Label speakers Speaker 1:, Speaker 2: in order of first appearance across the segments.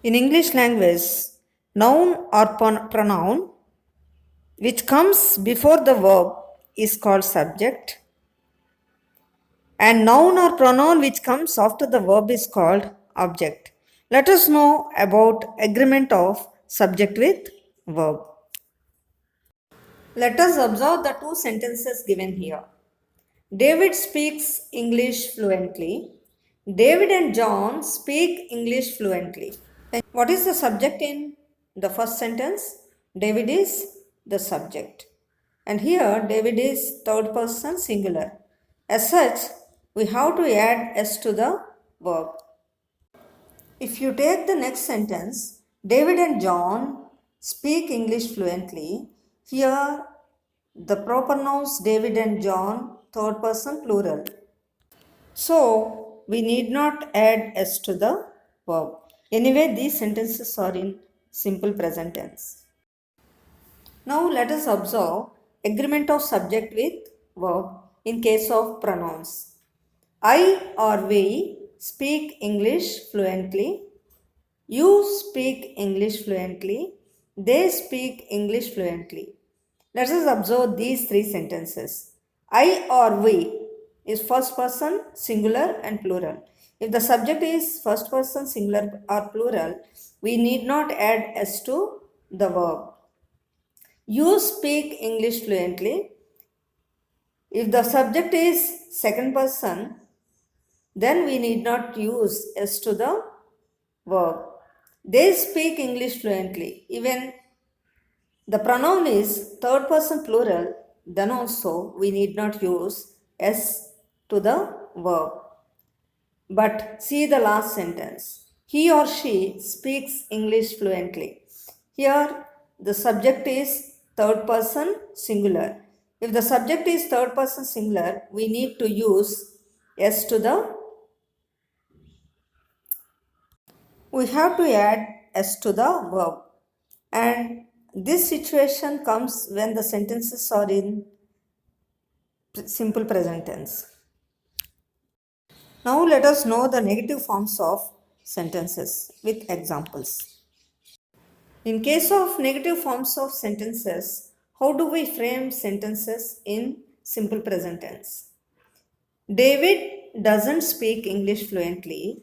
Speaker 1: In English language, noun or pronoun which comes before the verb is called subject, and noun or pronoun which comes after the verb is called object. Let us know about agreement of subject with verb. Let us observe the two sentences given here. David speaks English fluently. David and John speak English fluently. What is the subject in the first sentence? David is the subject. And here David is third person singular. As such, we have to add s to the verb. If you take the next sentence, David and John speak English fluently. Here the proper nouns David and John, third person plural. So we need not add s to the verb. Anyway, these sentences are in simple present tense. Now let us observe agreement of subject with verb in case of pronouns. I or we speak English fluently. You speak English fluently. They speak English fluently. Let us observe these three sentences. I or we is first person singular and plural. If the subject is first person singular or plural, we need not add s to the verb. You speak English fluently. If the subject is second person, then we need not use s to the verb. They speak English fluently. Even the pronoun is third person plural, then also we need not use s to the verb. But see the last sentence. He or she speaks English fluently. Here the subject is third person singular. If the subject is third person singular, we need to use s to the. We have to add s to the verb. And this situation comes when the sentences are in simple present tense. Now let us know the negative forms of sentences with examples. In case of negative forms of sentences, how do we frame sentences in simple present tense? David doesn't speak English fluently.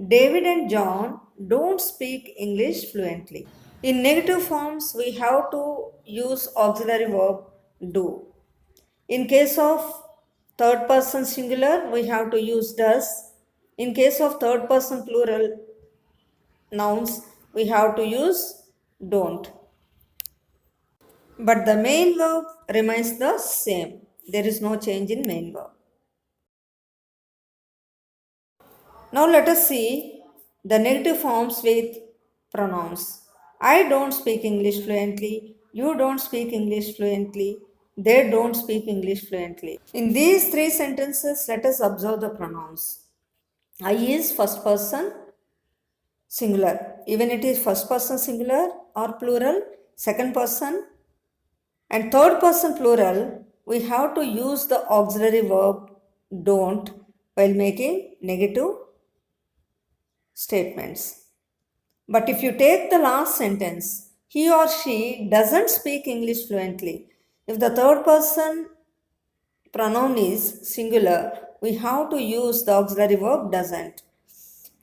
Speaker 1: David and John don't speak English fluently. In negative forms, we have to use auxiliary verb do. In case of third person singular, we have to use does. In case of third person plural nouns, we have to use don't. But the main verb remains the same. There is no change in main verb. Now let us see the negative forms with pronouns. I don't speak English fluently. You don't speak English fluently. They don't speak English fluently. In these three sentences, let us observe the pronouns. I is first person singular. Even it is first person singular or plural, second person and third person plural, we have to use the auxiliary verb don't while making negative statements. But if you take the last sentence, he or she doesn't speak English fluently. If the third person pronoun is singular, we have to use the auxiliary verb doesn't.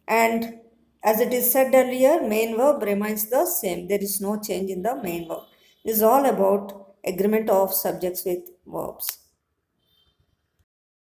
Speaker 1: And as it is said earlier, main verb remains the same. There is no change in the main verb. This is all about agreement of subjects with verbs.